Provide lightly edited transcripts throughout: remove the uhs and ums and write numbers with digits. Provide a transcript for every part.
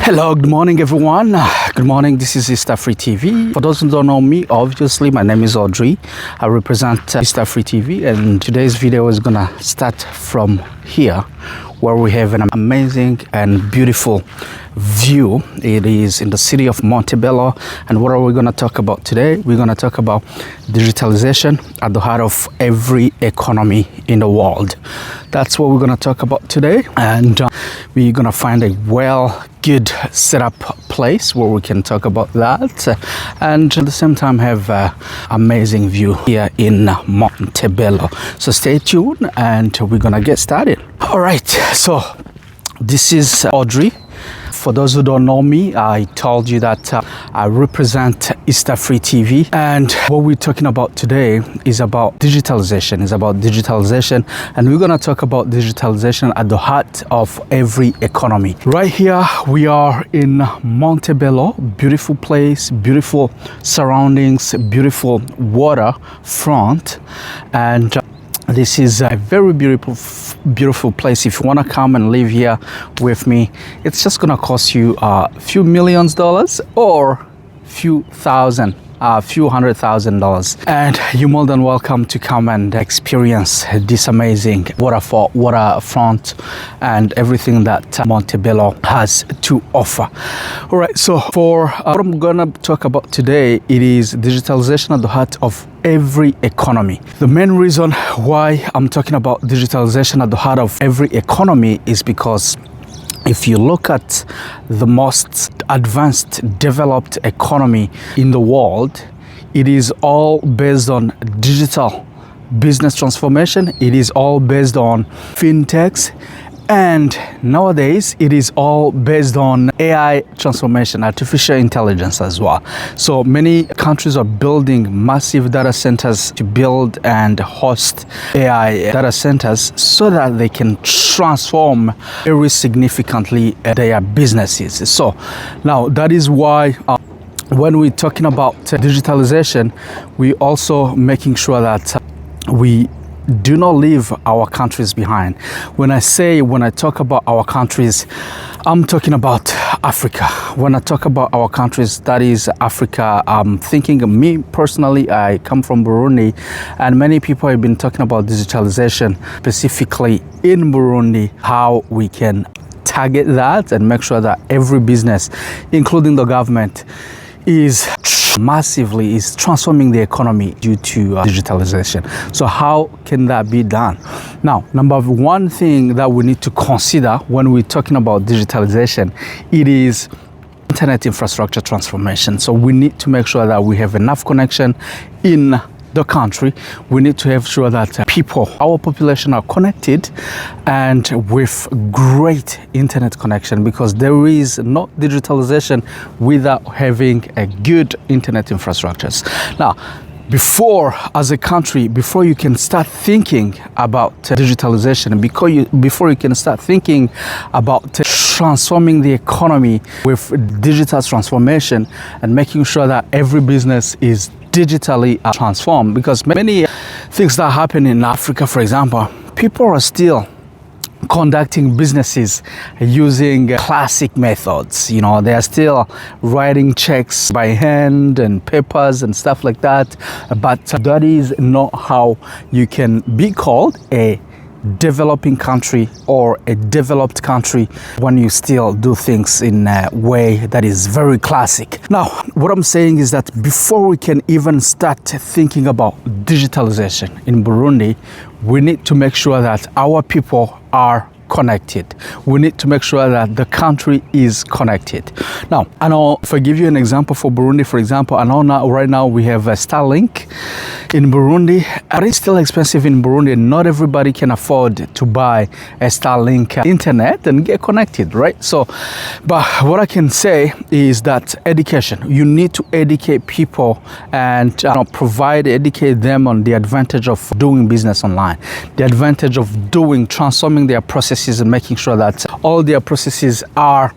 Hello, good morning everyone. Good morning, this is EASTAFRI TV. For those who don't know me, obviously my name is Audrey. I represent EASTAFRI TV, and today's video is gonna start from here where we have an amazing and beautiful view. It is in the city of Montello, and what are we going to talk about today? We're going to talk about digitalization at the heart of every economy in the world. That's what we're going to talk about today, and we're going to find a good setup place where we can talk about that, and at the same time have an amazing view here in Montello. So stay tuned and we're going to get started. All right, so this is Audrey. For those who don't know me, I told you that I represent EASTAFRI TV, and what we're talking about today is about digitalization. And we're going to talk about digitalization at the heart of every economy. Right here we are in Montello, beautiful place, beautiful surroundings, beautiful waterfront, and this is a very beautiful place. If you want to come and live here with me, it's just gonna cost you a few $millions or few $100,000, and you're more than welcome to come and experience this amazing waterfront and everything that Montello has to offer. All right, so for what I'm gonna talk about today, it is digitalization at the heart of every economy. The main reason why I'm talking about digitalization at the heart of every economy is because if you look at the most advanced, developed economy in the world, it is all based on digital business transformation. It is all based on fintechs. And nowadays, it is all based on AI transformation, artificial intelligence as well. So many countries are building massive data centers to build and host AI data centers so that they can transform very significantly their businesses. So now that is why when we're talking about digitalization, we also making sure that we do not leave our countries behind. When I talk about our countries, I'm talking about Africa. When I talk about our countries, that is Africa. I'm thinking, me personally, I come from Burundi, and many people have been talking about digitalization, specifically in Burundi, how we can target that and make sure that every business, including the government, is transforming the economy due to digitalization. So how can that be done? Now, number one thing that we need to consider when we're talking about digitalization, it is internet infrastructure transformation. So we need to make sure that we have enough connection in the country. We need to have sure that our population are connected and with great internet connection, because there is no digitalization without having a good internet infrastructures. Now, before you can start thinking about digitalization, before you can start thinking about transforming the economy with digital transformation and making sure that every business is digitally transformed, because many things that happen in Africa, for example, people are still conducting businesses using classic methods. You know, they are still writing checks by hand and papers and stuff like that, but that is not how you can be called a developing country or a developed country when you still do things in a way that is very classic. Now, what I'm saying is that before we can even start thinking about digitalization in Burundi, we need to make sure that our people are connected. We need to make sure that the country is connected. Now, I know, if I give you an example for Burundi, for example, I know right now we have a Starlink in Burundi, but it's still expensive in Burundi. Not everybody can afford to buy a Starlink internet and get connected, right? So, but what I can say is that education, you need to educate people and educate them on the advantage of doing business online, the advantage of transforming their processes and making sure that all their processes are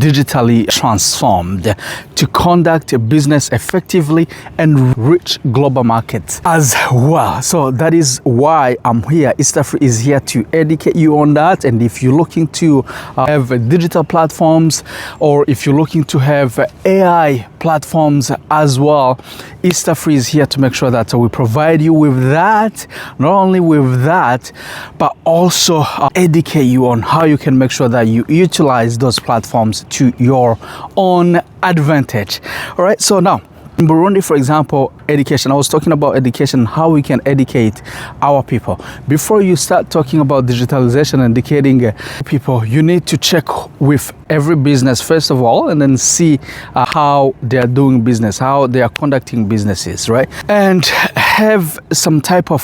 digitally transformed to conduct a business effectively and reach global markets as well. So that is why I'm here. EASTAFRI is here to educate you on that. And if you're looking to have digital platforms, or if you're looking to have AI platforms as well, EASTAFRI is here to make sure that we provide you with that. Not only with that, but also educate you on how you can make sure that you utilize those platforms to your own advantage. All right, so now in Burundi, for example, education. I was talking about education, how we can educate our people. Before you start talking about digitalization and educating people, you need to check with every business first of all, and then see how they are doing business, how they are conducting businesses, right? And have some type of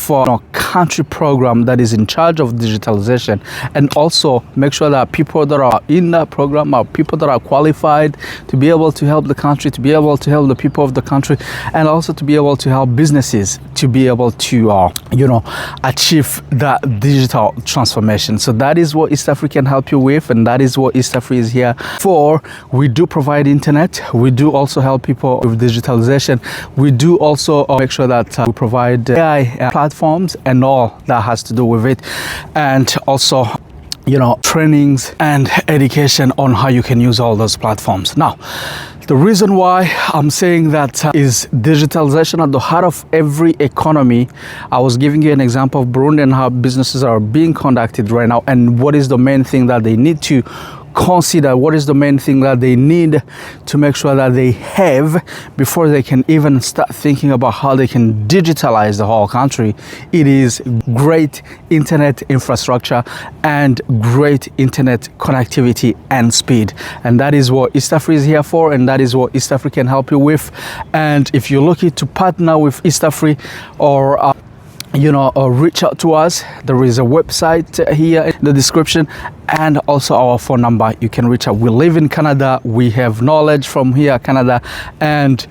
country program that is in charge of digitalization, and also make sure that people that are in that program are people that are qualified to be able to help the country, to be able to help the people of the country, and also to be able to help businesses to be able to achieve that digital transformation. So that is what EASTAFRI can help you with, and that is what EASTAFRI is here for. We do provide internet. We do also help people with digitalization. We do also make sure that we provide AI platforms and all that has to do with it, and also trainings and education on how you can use all those platforms. Now, the reason why I'm saying that is digitalization at the heart of every economy. I was giving you an example of Burundi and how businesses are being conducted right now, and what is the main thing that they need to consider, what is the main thing that they need to make sure that they have before they can even start thinking about how they can digitalize the whole country. It is great internet infrastructure and great internet connectivity and speed, and that is what EASTAFRI is here for, and that is what EASTAFRI can help you with. And if you're looking to partner with EASTAFRI or reach out to us, there is a website here in the description, and also our phone number. You can reach out. We live in Canada. We have knowledge from here, Canada, and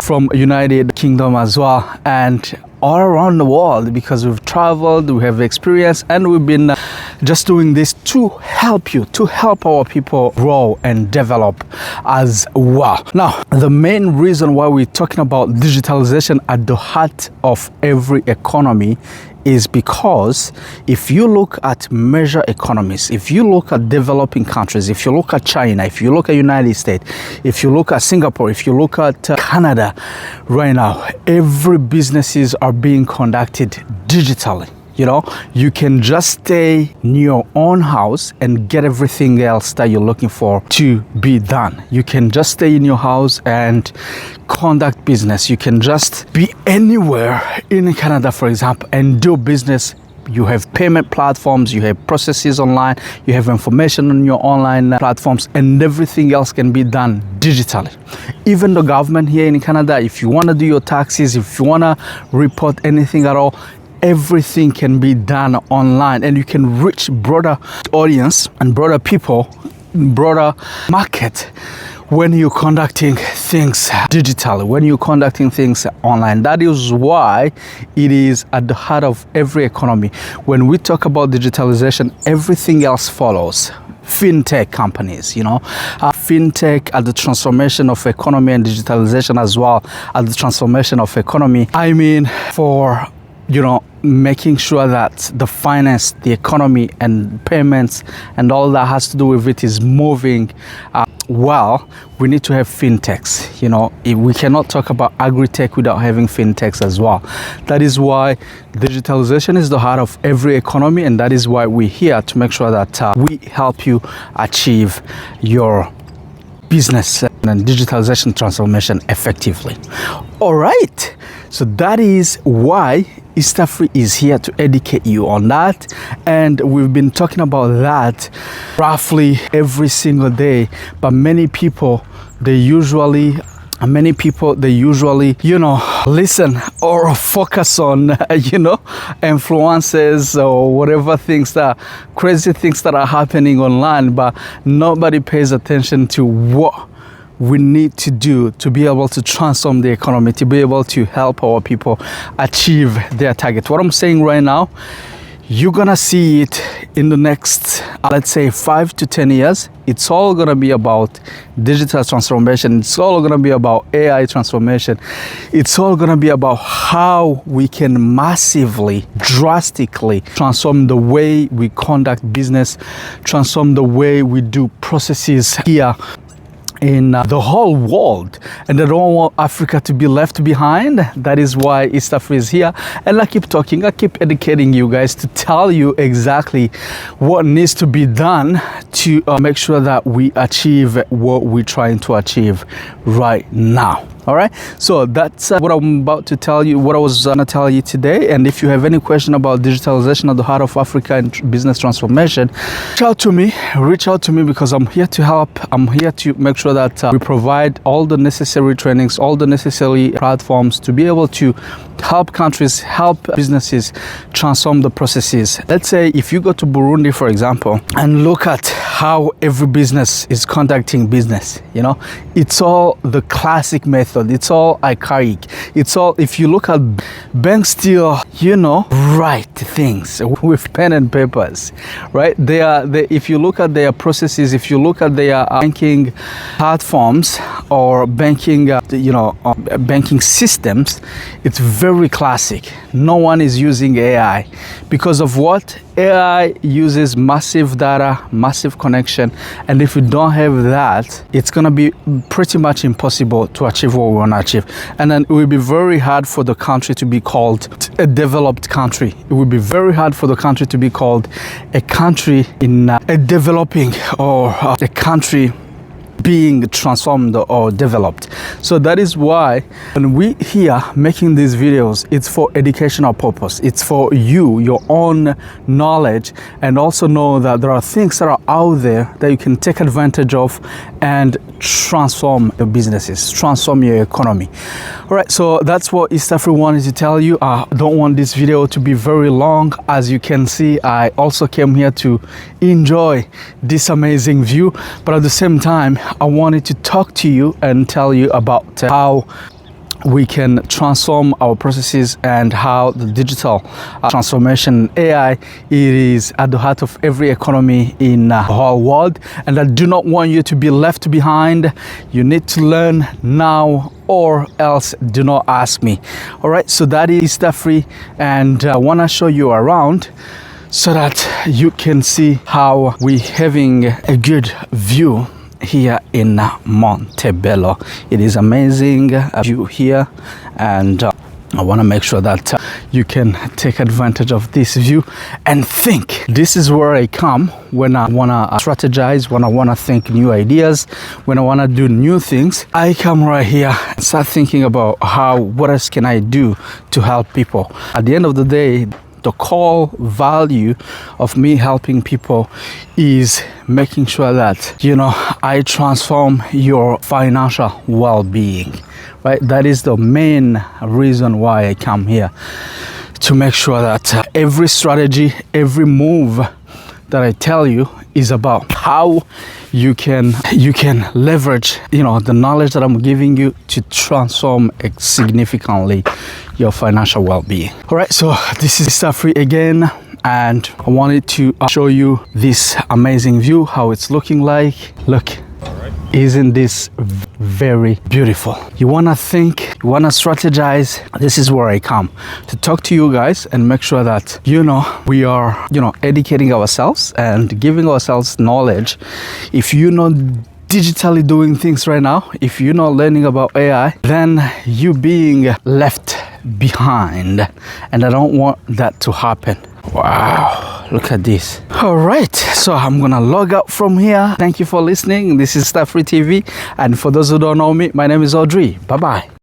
from United Kingdom as well, and all around the world, because we've traveled, we have experience, and we've been just doing this to help you, to help our people grow and develop as well. Now, the main reason why we're talking about digitalization at the heart of every economy is because if you look at major economies, if you look at developing countries, if you look at China, if you look at United States, if you look at Singapore, if you look at Canada, right now, every businesses are being conducted digitally. You can just stay in your own house and get everything else that you're looking for to be done. You can just stay in your house and conduct business. You can just be anywhere in Canada, for example, and do business. You have payment platforms, you have processes online, you have information on your online platforms, and everything else can be done digitally. Even the government here in Canada, if you want to do your taxes, if you want to report anything at all, everything can be done online, and you can reach broader audience and broader people, broader market when you're conducting things digitally, when you're conducting things online. That is why it is at the heart of every economy. When we talk about digitalization, everything else follows. Fintech companies, fintech at the transformation of economy, and digitalization as well at the transformation of economy. I mean, for making sure that the finance, the economy, and payments and all that has to do with it is moving well, we need to have fintechs. We cannot talk about agri-tech without having fintechs as well. That is why digitalization is the heart of every economy, and that is why we're here to make sure that we help you achieve your business and digitalization transformation effectively. All right, so that is why EASTAFRI is here to educate you on that, and we've been talking about that roughly every single day. But many people, they usually listen or focus on influences or whatever crazy things that are happening online, but nobody pays attention to what we need to do to be able to transform the economy, to be able to help our people achieve their target. What I'm saying right now, you're gonna see it in the next, let's say, 5 to 10 years. It's all gonna be about digital transformation. It's all gonna be about AI transformation. It's all gonna be about how we can massively, drastically transform the way we conduct business, transform the way we do processes here in the whole world, and I don't want Africa to be left behind. That is why EASTAFRI is here, and I keep talking, I keep educating you guys to tell you exactly what needs to be done to make sure that we achieve what we're trying to achieve right now. All right, so that's what I'm about to tell you, what I was gonna tell you today. And if you have any question about digitalization at the heart of Africa and business transformation, reach out to me because I'm here to help. I'm here to make sure that we provide all the necessary trainings, all the necessary platforms to be able to help countries, help businesses transform the processes. Let's say if you go to Burundi, for example, and look at how every business is conducting business, you know, it's all the classic method. It's all archaic. It's all, if you look at banks still, you know, write things with pen and papers, right? If you look at their processes, if you look at their banking platforms or banking, banking systems, it's very classic. No one is using AI because of what? AI uses massive data, massive connection, and if we don't have that, it's gonna be pretty much impossible to achieve what we want to achieve. And then it will be very hard for the country to be called a developed country. It will be very hard for the country to be called a country in a developing or a country being transformed or developed. So that is why when we here making these videos, it's for educational purpose. It's for you, your own knowledge, and also know that there are things that are out there that you can take advantage of and transform your businesses, transform your economy. All right, so that's what EASTAFRI wanted to tell you. I don't want this video to be very long. As you can see, I also came here to enjoy this amazing view, but at the same time, I wanted to talk to you and tell you about how we can transform our processes and how the digital transformation AI, it is at the heart of every economy in the whole world. And I do not want you to be left behind. You need to learn now or else do not ask me. All right, so that is EASTAFRI, and I want to show you around so that you can see how we're having a good view here in Montello. It is amazing view here, and I want to make sure that you can take advantage of this view and think. This is where I come when I want to strategize, when I want to think new ideas, when I want to do new things. I come right here and start thinking about what else can I do to help people. At the end of the day, the core value of me helping people is making sure that, you know, I transform your financial well-being, right? That is the main reason why I come here, to make sure that every strategy, every move that I tell you is about how you can leverage, you know, the knowledge that I'm giving you to transform significantly your financial well-being. All right, so this is EASTAFRI again, and I wanted to show you this amazing view, how it's looking like. Look, isn't this very beautiful? You want to think, you want to strategize. This is where I come to talk to you guys and make sure that, you know, we are, you know, educating ourselves and giving ourselves knowledge. If you're not digitally doing things right now, if you're not learning about AI, then you're being left behind, and I don't want that to happen. Wow, look at this. All right, so I'm gonna log out from here. Thank you for listening. This is EASTAFRI TV, and for those who don't know me, my name is Audrey. Bye bye.